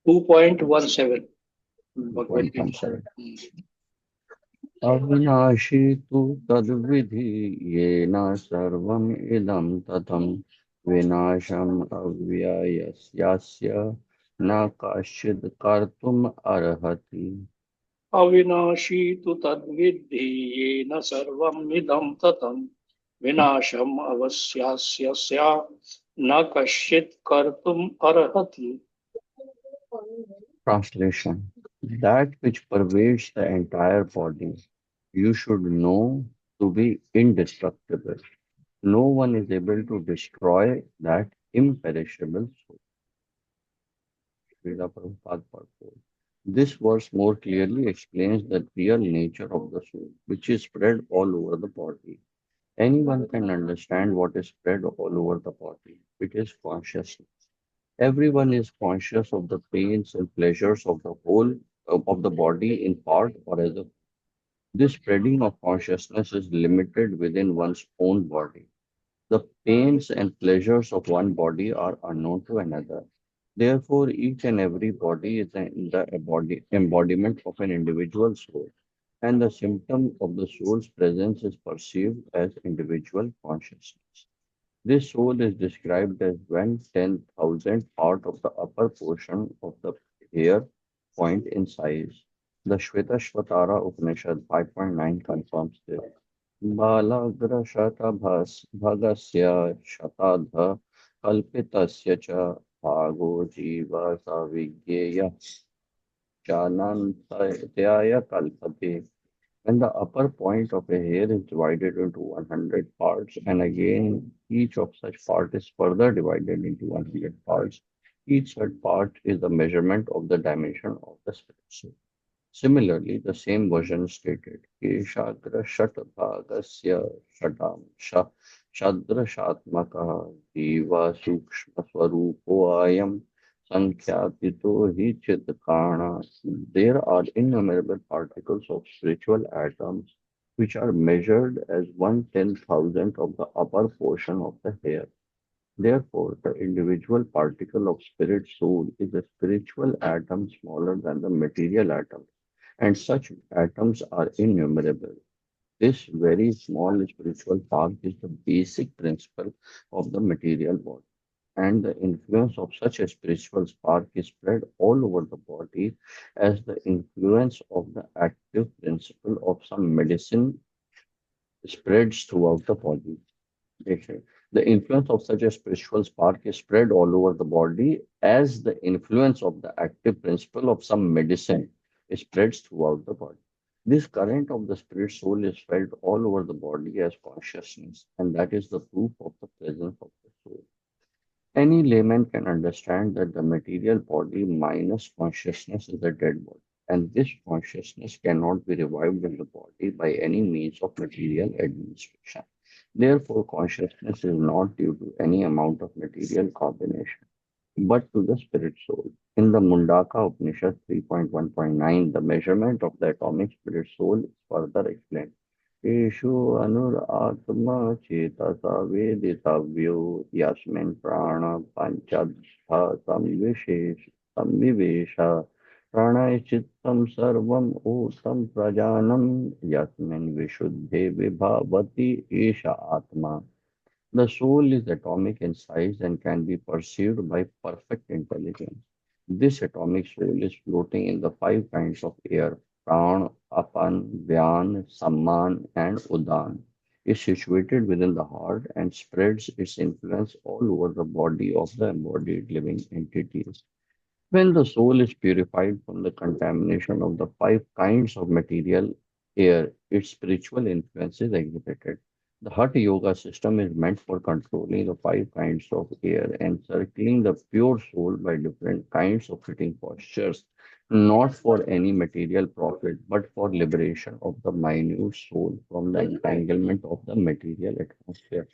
2.17 Bhagavad Gita. 2.17. अविनाशी तु तद्विधि येन सर्वम् इदं ततं विनाशम् अव्ययस्यास्य न कश्चित् कर्तुम् अर्हति. अविनाशी तु तद्विद्धि येन सर्वम् इदं ततं विनाशम् अवश्यस्य स्यात् न कश्चित् कर्तुम् अर्हति. Translation: That which pervades the entire body, you should know to be indestructible. No one is able to destroy that imperishable soul. Srila Prabhupada purport. This verse more clearly explains the real nature of the soul, which is spread all over the body. Anyone can understand what is spread all over the body. It is consciousness. Everyone is conscious of the pains and pleasures of the whole of the body in part or as a. This spreading of consciousness is limited within one's own body. The pains and pleasures of one body are unknown to another. Therefore, each and every body is the embodiment of an individual soul, and the symptom of the soul's presence is perceived as individual consciousness. This soul is described as one 10,000th part of the upper portion of the hair point in size. The Shvetashvatara Upanishad 5.9 confirms this. Balagra Shatabhas Bhagasya Shatadha Kalpitasya cha Bhago Jiva Savigyeya Chanantayaya Kalpate. When the upper point of a hair is divided into 100 parts, and again each of such part is further divided into 100 parts, each such part is the measurement of the dimension of the spirit. Similarly, the same version stated, Keshagra Shatbhagasya Shatam Shadrashatmaka Jiva Sukshma Swarupo Ayam Sankhyatito Hi Chitkana. There are innumerable particles of spiritual atoms which are measured as 1/10,000th of the upper portion of the hair. Therefore, the individual particle of spirit soul is a spiritual atom smaller than the material atom, and such atoms are innumerable. This very small spiritual part is the basic principle of the material body, and the influence of such a spiritual spark is spread all over the body as the influence of the active principle of some medicine spreads throughout the body. Okay. The influence of such a spiritual spark is spread all over the body as the influence of the active principle of some medicine spreads throughout the body. This current of the spirit soul is felt all over the body as consciousness, and that is the proof of the presence of the soul. Any layman can understand that the material body minus consciousness is a dead body, and this consciousness cannot be revived in the body by any means of material administration. Therefore, consciousness is not due to any amount of material combination, but to the spirit soul. In the Mundaka Upanishad 3.1.9, the measurement of the atomic spirit soul is further explained. Eshu anuratma chetasa veditavyo yasmin prana panchadha samvivesha pranay chittam sarvam utam prajanam yasmin vishuddhe vibhavati esha atma. The soul is atomic in size and can be perceived by perfect intelligence. This atomic soul is floating in the five kinds of air: Pran, Apan, Vyan, Samman, and Udan. Is situated within the heart and spreads its influence all over the body of the embodied living entities. When the soul is purified from the contamination of the five kinds of material air, its spiritual influence is exhibited. The Hatha Yoga system is meant for controlling the five kinds of air and circling the pure soul by different kinds of sitting postures, not for any material profit, but for liberation of the minute soul from the entanglement of the material atmosphere.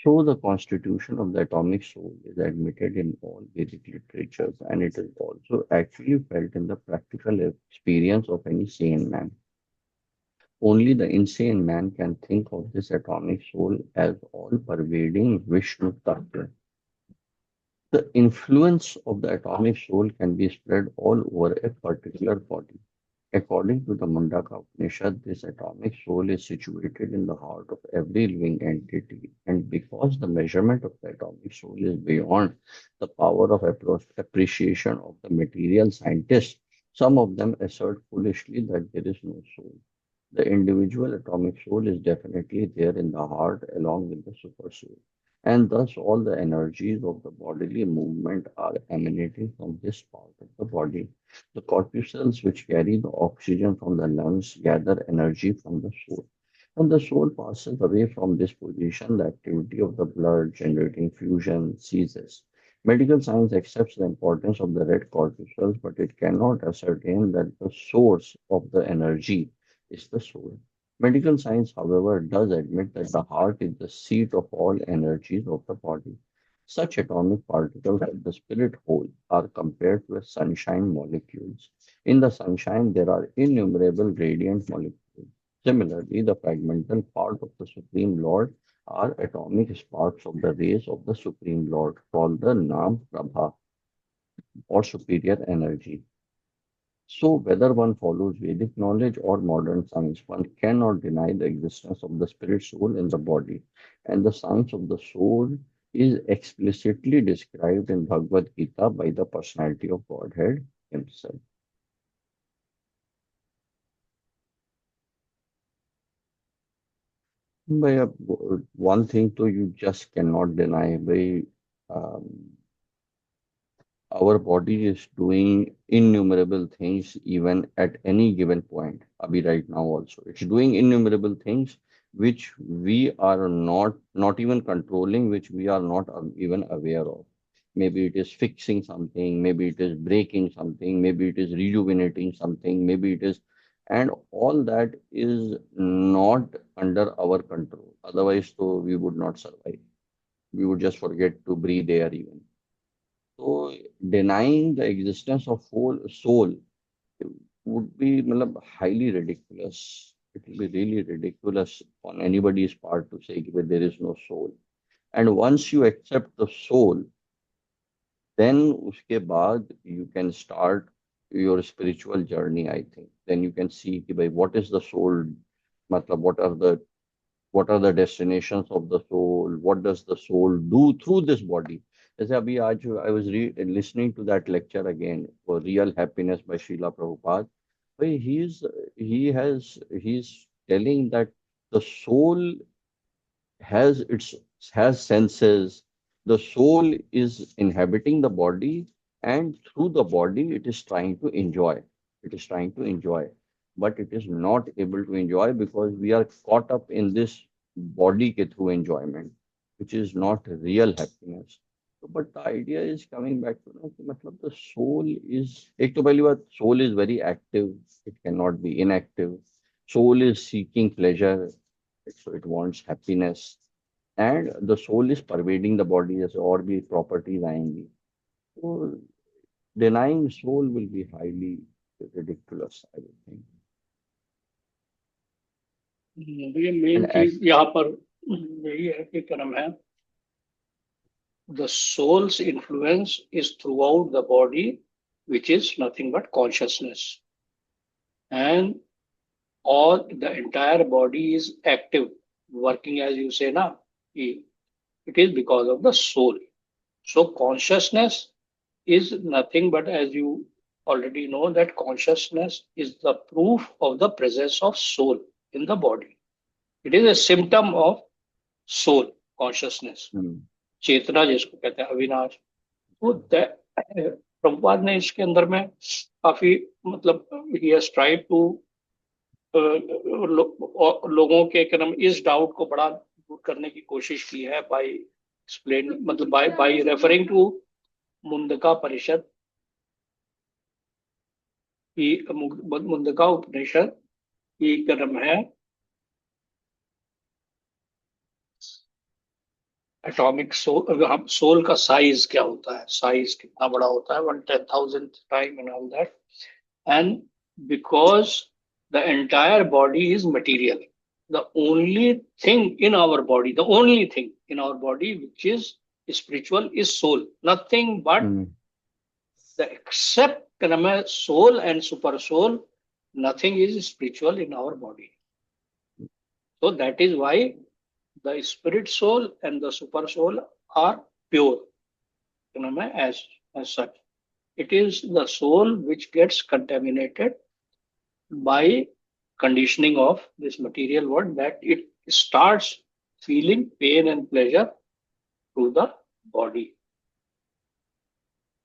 So the constitution of the atomic soul is admitted in all Vedic literatures, and it is also actually felt in the practical experience of any sane man. Only the insane man can think of this atomic soul as all pervading Vishnu Tattva. The influence of the atomic soul can be spread all over a particular body. According to the Mundaka Upanishad, this atomic soul is situated in the heart of every living entity, and because the measurement of the atomic soul is beyond the power of appreciation of the material scientists, some of them assert foolishly that there is no soul. The individual atomic soul is definitely there in the heart along with the super soul, and thus all the energies of the bodily movement are emanating from this part of the body. The corpuscles which carry the oxygen from the lungs gather energy from the soul. When the soul passes away from this position, the activity of the blood generating fusion ceases. Medical science accepts the importance of the red corpuscles, but it cannot ascertain that the source of the energy is the soul. Medical science, however, does admit that the heart is the seat of all energies of the body. Such atomic particles as the spirit whole are compared to as sunshine molecules. In the sunshine, there are innumerable radiant molecules. Similarly, the fragmental part of the Supreme Lord are atomic sparks of the rays of the Supreme Lord, called the Nam Prabha or superior energy. So, whether one follows Vedic knowledge or modern science, one cannot deny the existence of the spirit soul in the body. And the science of the soul is explicitly described in Bhagavad Gita by the personality of Godhead himself. By one thing, though, you just cannot deny by um, our body is doing innumerable things even at any given point. Abhi right now also. It's doing innumerable things which we are not even controlling, which we are not even aware of. Maybe it is fixing something, maybe it is breaking something, maybe it is rejuvenating something, maybe it is, and all that is not under our control. Otherwise, so we would not survive. We would just forget to breathe air even. So denying the existence of whole soul would be matlab, highly ridiculous. It will be really ridiculous on anybody's part to say that there is no soul. And once you accept the soul, then uske baad you can start your spiritual journey, I think. Then you can see कि भाई, what is the soul, matlab, what are the destinations of the soul, what does the soul do through this body. जैसे अभी आज I was listening to that lecture again for Real Happiness by Srila Prabhupada. But he's telling that the soul has senses. The soul is inhabiting the body, and through the body it is trying to enjoy. It is trying to enjoy, but it is not able to enjoy because we are caught up in this body ke through enjoyment, which is not real happiness. But the idea is coming back to कि मतलब the soul is एक तो पहली बात, soul is very active. It cannot be inactive. Soul is seeking pleasure, so it wants happiness, and the soul is pervading the body as और भी properties आएंगी. So denying soul will be highly ridiculous, I would think. ये main And चीज यहाँ पर यही है कि क्या नाम है, the soul's influence is throughout the body, which is nothing but consciousness, and all the entire body is active, working as you say now. It is because of the soul. So consciousness is nothing but, as you already know, that consciousness is the proof of the presence of soul in the body. It is a symptom of soul consciousness, चेतना जिसको कहते हैं, अविनाश. तो प्रभुपाद ने इसके अंदर में काफी मतलब ही हैज ट्राइड टू लोगों के क्या नाम, इस डाउट को बड़ा दूर करने की कोशिश की है बाय एक्सप्लेन, मतलब बाय रेफरिंग टू मुंडका परिषद की, मुंडका उपनिषद की क्या नाम है, एटॉमिक सोल का साइज क्या होता है, साइज कितना बड़ा होता है, 1/10,000 time and all that. And because the entire body is material, the only thing in our body, the only thing in our body which is spiritual is soul, nothing but Hmm. the except soul and super soul, nothing is spiritual in our body. So that is why the spirit soul and the super soul are pure, as such. It is the soul which gets contaminated by conditioning of this material world, that it starts feeling pain and pleasure through the body.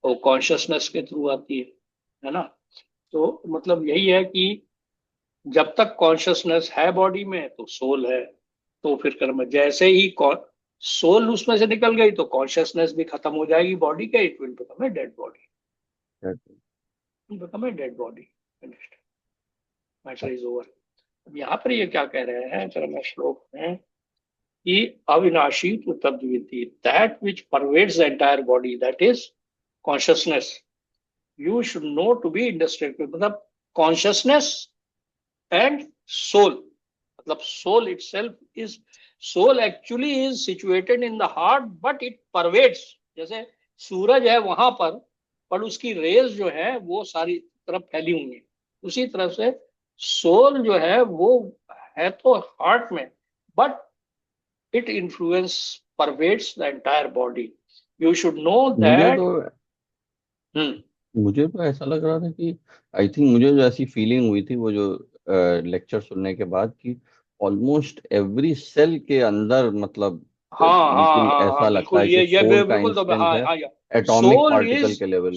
वो consciousness के through आती है ना। तो मतलब यही है कि जब तक कॉन्शियसनेस है बॉडी में तो सोल है। तो फिर कर्म जैसे ही सोल उसमें से निकल गई तो कॉन्शियसनेस भी खत्म हो जाएगी बॉडी के, it will become a dead body, That- become a dead body, matter is over. अब यहाँ पर ये क्या कह रहे हैं कर्म श्लोक में कि अविनाशी तो तद्विति, that which pervades the entire body, that is consciousness, you should know to be indestructible, मतलब consciousness and soul, मतलब soul itself is, soul actually is situated in the heart but it pervades, जैसे सूरज है वहां पर उसकी raise जो है वो सारी तरफ फैली हुई है, उसी तरह से सोल जो है वो है तो हार्ट में, but it influence pervades the entire body, you should know मुझे दैट। मुझे तो ऐसा लग रहा था कि आई थिंक मुझे जो ऐसी फीलिंग हुई थी वो जो लेक्चर सुनने के बाद कि ऑलमोस्ट एवरी सेल के अंदर मतलब हाँ हाँ बिल्कुल हाँ ऐसा हाँ लगता बिल्कुल, है कि ये सोल का बिल्कुल, तो इंस्टेंस हाँ है हाँ, एटॉमिक पार्टिकल के लेवल पे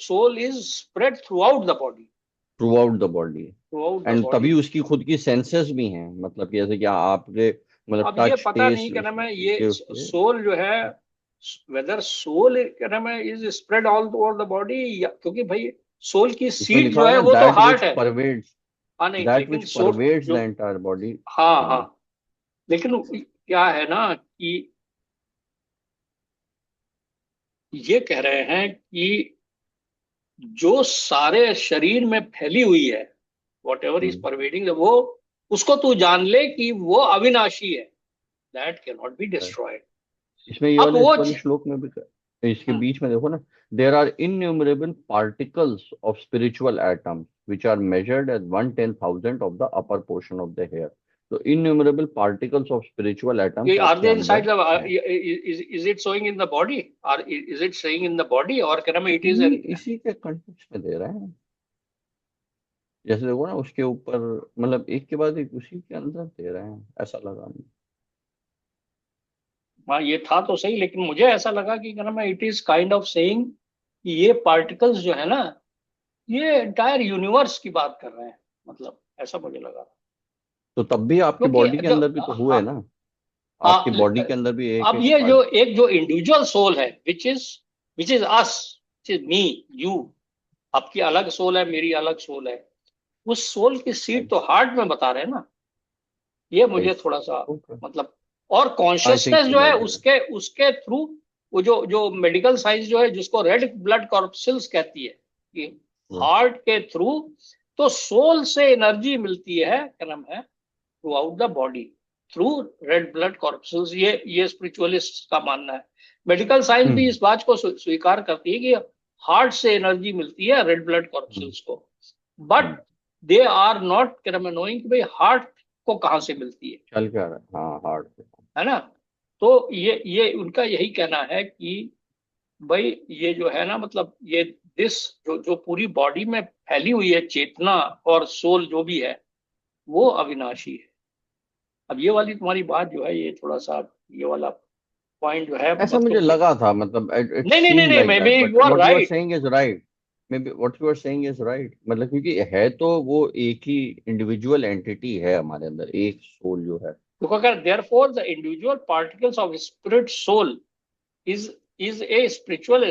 soul is spread throughout the body, throughout the body. Throughout the and body. तभी उसकी खुद की सेंसेस भी हैं, मतलब कि जैसे कि आपके मतलब अब ये टच पता नहीं टेस्ट क्या नाम है, ये के उसके सोल जो है, वेदर सोल क्या नाम है is spread all over the body, क्योंकि भाई सोल की इसमें सीट लिखा जो हुआ है ना वो तो दैट हार्ट विच है। परवेड्स, हाँ नहीं, दैट लेकिन विच सोल परवेड्स द जो, एंटायर बॉडी। हाँ हाँ, लेकिन क्या है ना कि ये कह रहे हैं कि जो सारे शरीर में फैली हुई है, वॉट एवर इज परवेडिंग, वो उसको तू जान ले कि वो अविनाशी है, that can not be destroyed. इसमें ये अब वाले वो इस वाले श्लोक में भी इसके बीच में देखो ना, there are innumerable particles of spiritual atoms which are measured as 1/10,000 of the upper portion of the hair। तो innumerable particles of spiritual atoms are आपके दे अंदर इनसाइड द, हैं। Is it showing in the body, और is it showing in the body, और क्या नाम है it is, इसी के कंटेक्स्ट में दे रहे हैं, जैसे देखो ना उसके ऊपर मतलब एक के बाद एक उसी के अंदर दे रहे हैं, ऐसा लगा नहीं। हाँ ये था तो सही, लेकिन मुझे ऐसा लगा कि क्या नाम है it is kind of saying कि ये पार्टिकल्स जो है ना, ये एंटायर यूनिवर्स की बात कर रहे हैं, मतलब ऐसा मुझे लगा। तो तब भी आपके क्योंकि बॉडी के जो, अंदर भी तो हुए हाँ ना, आपकी हाँ, बॉडी के अंदर भी एक अब एक ये पार्ट। जो इंडिविजुअल सोल है, which is us, which is me, you, आपकी अलग सोल है, मेरी अलग सोल है, उस सोल की सीट तो हार्ट में बता रहे हैं ना। ये मुझे थोड़ा सा ओके, मतलब, और आई थिंक कॉन्शियसनेस यू जो है गाइट इट। उसके उसके थ्रू, वो जो मेडिकल साइंस जो है जिसको रेड ब्लड कॉर्पसल्स कहती है, कि हार्ट के थ्रू तो सोल से एनर्जी मिलती है, क्या नाम है, through out the body, through red blood corpuscles, ये स्पिरिचुअलिस्ट का मानना है। मेडिकल साइंस भी इस बात को स्वीकार करती है कि हार्ट से एनर्जी मिलती है रेड ब्लड कॉर्पसल्स को, बट दे आर नॉट क्या नाम है नोइंग कि भाई हार्ट को कहां से मिलती है चल क्या रहा है, हाँ हार्ट से। है ना। तो ये उनका यही कहना है कि भाई ये जो है ना, मतलब ये दिस जो पूरी बॉडी में फैली हुई है चेतना और सोल जो भी है, वो अविनाशी है। अब ये वाली तुम्हारी बात जो है, ये थोड़ा सा, ये वाला पॉइंट जो है ऐसा मुझे क्योंकि, लगा था, मतलब इट नहीं सीम्ड नहीं, like maybe that, but you are what you are right. Saying is right. Maybe what you are saying is right, मतलब क्योंकि है तो वो एक ही इंडिविजुअल एंटिटी है हमारे अंदर, एक सोल जो है। Because therefore the individual particles of spirit soul is a spiritual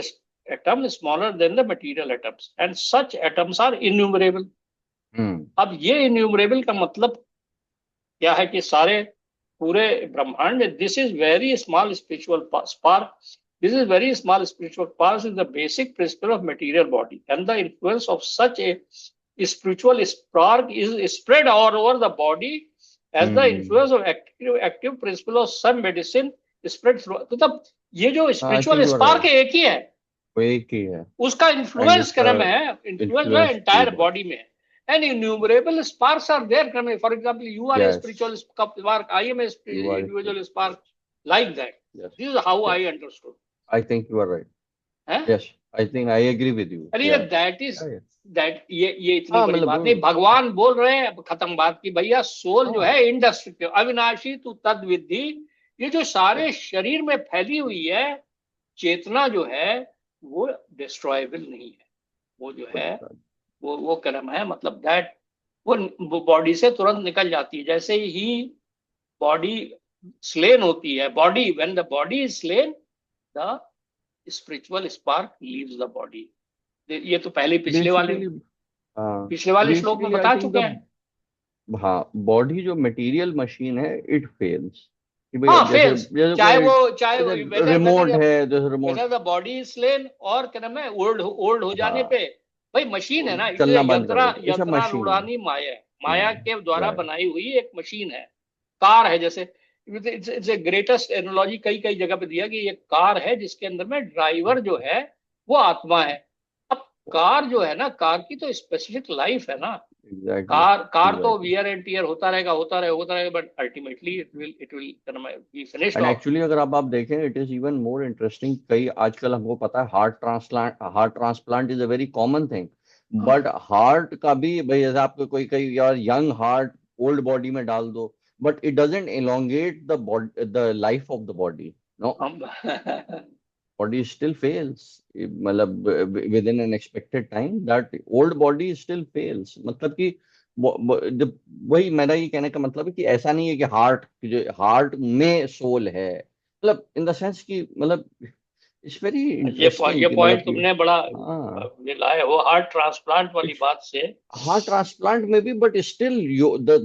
atom smaller than the material atoms, and such atoms are innumerable। हम्म अब ये इन्यूमरेबल का मतलब क्या है कि सारे पूरे ब्रह्मांड में, this is very small spiritual spark, this is very small spiritual spark is the basic principle of material body, and the influence of such A spiritual spark is spread all over the body as the influence of active principle of some medicine spread through। तो तब ये जो I spiritual think you are spark right. एक ही है, वो एक ही है उसका and इन्फ्लुएंस it's क्रम a है, इन्फ्लुएंस जो है influence entire through body. Body में है। And innumerable sparks are there क्रम में। For example, you are a Yes, spiritual spark, I am a you are. Individual spark, like that. Yes, this is how yes. I understood I think you are right. है। Yes, I think I agree with you. अरे Yeah. That is Yeah, yeah. That, ये इतनी हाँ बड़ी मतलब बात नहीं। भगवान बोल रहे हैं, अब खत्म बात की भैया, सोल जो हाँ है इंडेस्ट्रक्टिव, अविनाशी तू तद विद्धि। ये जो सारे yes, शरीर में फैली हुई है चेतना जो है, वो डिस्ट्रॉयबल नहीं है। वो जो है, good. वो कर्म है, मतलब दैट वो बॉडी से तुरंत निकल जाती है। जैसे ही बॉडी स्लेन होती है, body when the body is slain, the spiritual spark leaves the body. ये तो पहले Basically, हाँ पिछले वाले श्लोक में basically I बता think चुके the हैं। हाँ बॉडी जो मटेरियल मशीन है इट फेल्स कि भाई हाँ, अब जैसे फेल्स, जैसे कोई चाहे वो जैसे वेदर रिमोट वेदर है जैसे remote whether the body is slain, और क्या नाम है, ओल्ड हो जाने हाँ पे, भाई मशीन वो है ना, इट इज चलना बंद कर देते इट्स अ मशीन यंत्रारूढ़ानी माया है, माया के या द्वारा बनाई हुई एक मशीन है। कार है जैसे, इट्स ए ग्रेटेस्ट एनोलॉजी कई कई जगह पे दिया कि ये कार है जिसके अंदर में ड्राइवर जो है वो आत्मा है। अब कार जो है ना, कार की तो स्पेसिफिक लाइफ है ना। एग्जैक्टली कार तो एग्जैक्टली वियर एंड टियर होता रहेगा, but ultimately it will be finished end of. Actually अगर आप देखें it is even more interesting कई आजकल हमको पता है heart transplant is a very common thing but heart का भी भाई जैसे आपको कोई कई यार यंग हार्ट ओल्ड बॉडी में डाल दो but it doesn't elongate the life of the body no body still fails मतलब within an expected time that old body still fails मतलब कि वही मेरा ये कहने का मतलब है कि ऐसा नहीं है कि हार्ट में सोल है मतलब इन द सेंस कि मतलब इट्स वेरी इंटरेस्टिंग ये कि मतलब पॉइंट कि तुमने बड़ा हाँ लाए हो हार्ट ट्रांसप्लांट वाली बात से। हार्ट ट्रांसप्लांट में भी बट स्टिल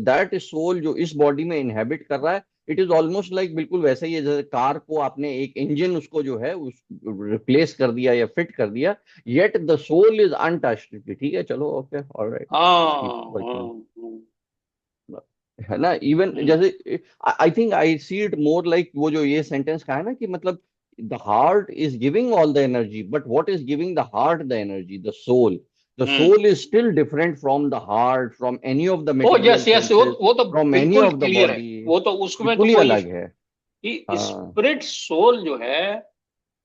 दैट सोल जो इस बॉडी में इनहेबिट कर रहा है इट इज ऑलमोस्ट लाइक बिल्कुल वैसा ही है जैसे कार को आपने एक इंजन उसको जो है उस रिप्लेस कर दिया या फिट कर दिया yet the soul is untouched ठीक है चलो ओके ऑलराइट कीप हाँ वर्किंग हाँ, है ना इवन हम्म, जैसे I think I see it more like वो जो ये सेंटेंस का है ना कि मतलब the heart is giving all the energy but what is giving the heart the energy the hmm. Soul is still different from the heart from any of the oh material yes yes, senses वो तो from any बिल्कुल of the clear है। Body वो तो उसमें तो बिल्कुल ही कोई अलग इशू है कि हाँ स्पिरिट सोल जो है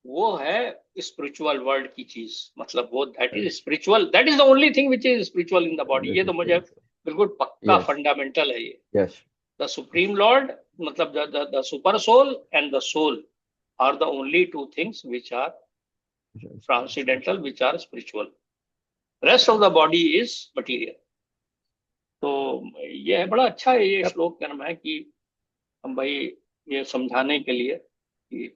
वो है स्पिरिचुअल वर्ल्ड की चीज, मतलब वो that is spiritual, that is the only thing which is spiritual in the body. This ये इज तो मुझे स्पिरिचुअल बिल्कुल पक्का यस फंडामेंटल है ये। यस द सुप्रीम लॉर्ड, मतलब the super soul and the soul are the only two things which are transcendental, which are spiritual. Rest of the body is material. तो ये है, बड़ा अच्छा है ये यप श्लोक कर्म है कि हम भाई ये समझाने के लिए कि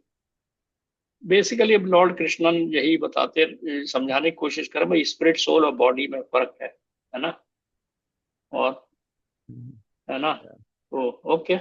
बेसिकली अब लॉर्ड कृष्णन यही बताते, समझाने की कोशिश कर भाई स्पिरिट सोल और बॉडी में फर्क है ना। और है ना। तो ओके।